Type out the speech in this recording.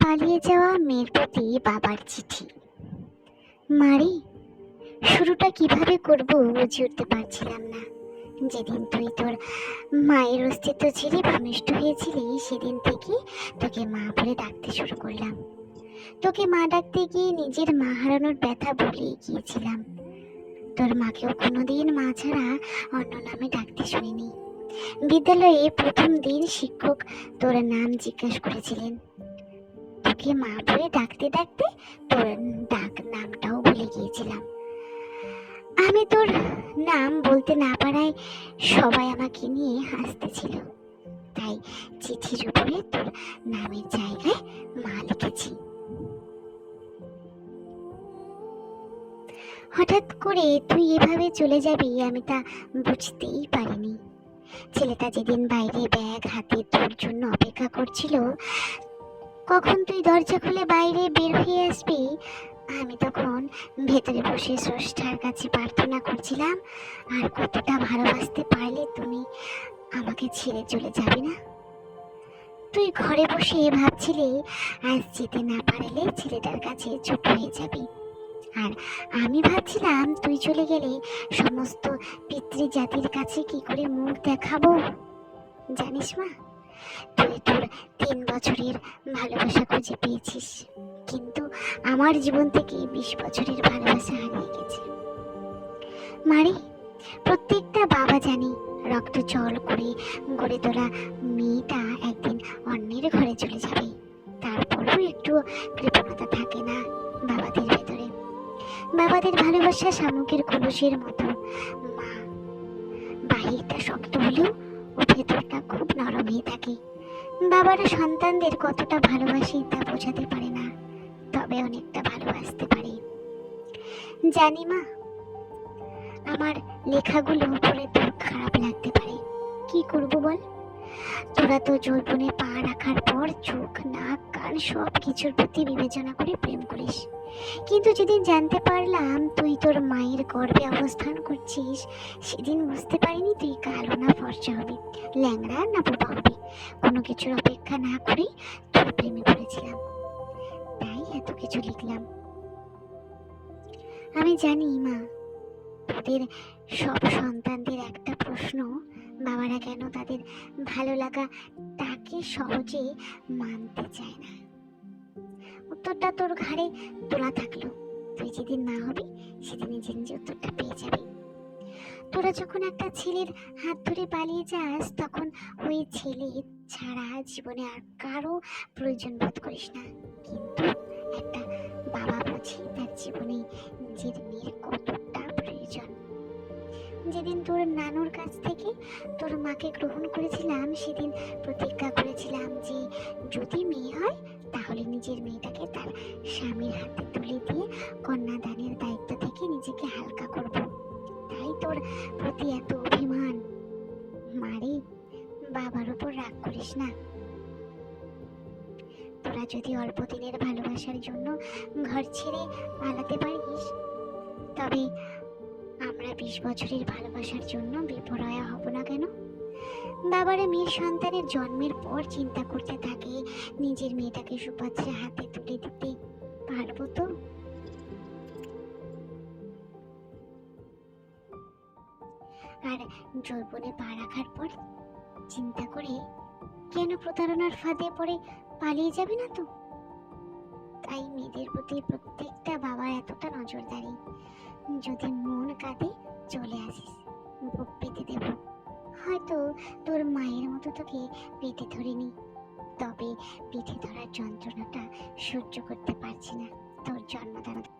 পালিয়ে যাওয়া মেয়ের প্রতি বাবার চিঠি। মারি, শুরুটা কিভাবে করব বুঝে উঠতে পারছিলাম না। যেদিন তুই তোর মায়ের অস্তিত্ব ছেড়ে ভূমিষ্ঠ হয়েছিলি সেদিন থেকে তোকে মা বলে ডাকতে শুরু করলাম। তোকে মা ডাকতে গিয়ে নিজের মা হারানোর ব্যথা ভুলিয়ে গিয়েছিলাম। তোর মাকেও কোনোদিন মা ছাড়া অন্য নামে ডাকতে শুনিনি। বিদ্যালয়ে প্রথম দিন শিক্ষক তোর নাম জিজ্ঞাসা করেছিলেন। তোকে মা বলে ডাকতে ডাকতে তোর ডাক নামটাও ভুলে গিয়েছিলাম। আমি তোর নাম বলতে না পারায় সবাই আমাকে নিয়ে হাসতেছিল। তাই চিঠির উপরে তোর নামের জায়গায় মা লিখেছি। হঠাৎ করে তুই এভাবে চলে যাবি আমি তা বুঝতেই পারিনি। ছেলেটা যেদিন বাইরে ব্যাগ হাতে তোর জন্য অপেক্ষা করছিল, কখন তুই দরজা খুলে বাইরে বের হয়ে আসবি, আমি তখন ভেতরে বসে স্রষ্টার কাছে প্রার্থনা করছিলাম, আর কতটা ভালোবাসতে পারলে তুমি আমাকে ছেড়ে চলে যাবে না। তুই ঘরে বসে ভাবছিলি আজ যেতে না পারলে ছেলেটার কাছে ছোট হয়ে যাবি, আর আমি ভাবছিলাম তুই চলে গেলে সমস্ত পিতৃজাতির কাছে কি করে মুখ দেখাবো। জানিস মা, তুই তোর 3 বছরের ভালোবাসা খুঁজে পেয়েছিস, কিন্তু আমার জীবন থেকে 20 বছরের ভালোবাসা হারিয়ে গেছে। মারি, প্রত্যেকটা বাবা জানি রক্ত জল করে গড়ে তোলা মেয়েটা একদিন অন্যের ঘরে চলে যাবে। তারপরও একটু কৃপণতা থাকে না বাবাদের ভেতরে। বাবাদের ভালোবাসা শামুকের কলসের মতো। মা বাহিরটা শক্ত হলেও ও ভেতরটা খুব নরম হয়ে থাকে। বাবারা সন্তানদের কতটা ভালোবাসে তা বোঝাতে পারে না, তবে অনেকটা ভালোবাসতে পারে। জানি মা, আমার লেখাগুলো পড়ে তোর খারাপ লাগতে পারে, কি করব বল। তোরা তো যৌবনে পা রাখার পর চোখ নাক কান সব কিছুর প্রতি বিবেচনা করে প্রেম করিস, কিন্তু যেদিন জানতে পারলাম তুই তোর মায়ের গর্ভে অবস্থান করছিস, সেদিন বুঝতে পারিনি তুই কালো না ফর্সা হবি, ল্যাংড়া না বোবা হবি। কোনো কিছুর অপেক্ষা না করে তোর প্রেমে পড়েছিলাম, তাই এত কিছু লিখলাম। আমি জানি মা, তোদের সব সন্তানদের একটা প্রশ্ন, বাবারা কেন তাদের ভালো লাগা তাকে সহজে মানতে চায় না। উত্তরটা তোর ঘাড়ে তোলা থাকলো, তুই যেদিন মা হবি সেদিন নিজে নিজে উত্তরটা পেয়ে যাবি। তোরা যখন একটা ছেলের হাত ধরে পালিয়ে যাস, তখন ওই ছেলে ছাড়া জীবনে আর কারো প্রয়োজন বোধ করিস না, কিন্তু একটা বাবা বুঝি তার জীবনে নিজের মেয়ের কতটা প্রয়োজন। যেদিন তোর নানুর কাছ থেকে তোর মাকে গ্রহণ করেছিলাম, সেদিন প্রতিজ্ঞা করেছিলাম যে যদি মেয়ে হয় তাহলে নিজের মেয়েটাকে তার স্বামীর হাতে তুলে দিয়ে কন্যাদানের দায়িত্ব থেকে নিজেকে হালকা করব। তাই তোর প্রতি এত অভিমান। মারে, বাবার উপর রাগ করিস না। তোরা যদি অল্প দিনের ভালোবাসার জন্য ঘর ছেড়ে পালাতে পারিস, তবে আমরা 20 বছরের ভালোবাসার জন্য বেপরোয়া হব না কেন? বাবারা মেয়ের সন্তানের জন্মের পর চিন্তা করতে থাকে নিজের মেয়েটাকে সুপাত্রের হাতে তুলে দিতে পারবো তো। আর যৌবনে পা রাখার পর চিন্তা করে কেন প্রতারণার ফাঁদে পড়ে পালিয়ে যাবে না তো। তাই মেয়েদের প্রতি প্রত্যেকটা বাবার এতটা নজরদারি, যদি মন কাঁদে চলে আসিস, বুক পেতে দেব। হয়তো তোর মায়ের মতো তোকে পেটে ধরিনি, তবে পিঠে ধরার যন্ত্রণাটা সহ্য করতে পারছি না তোর জন্মদাতা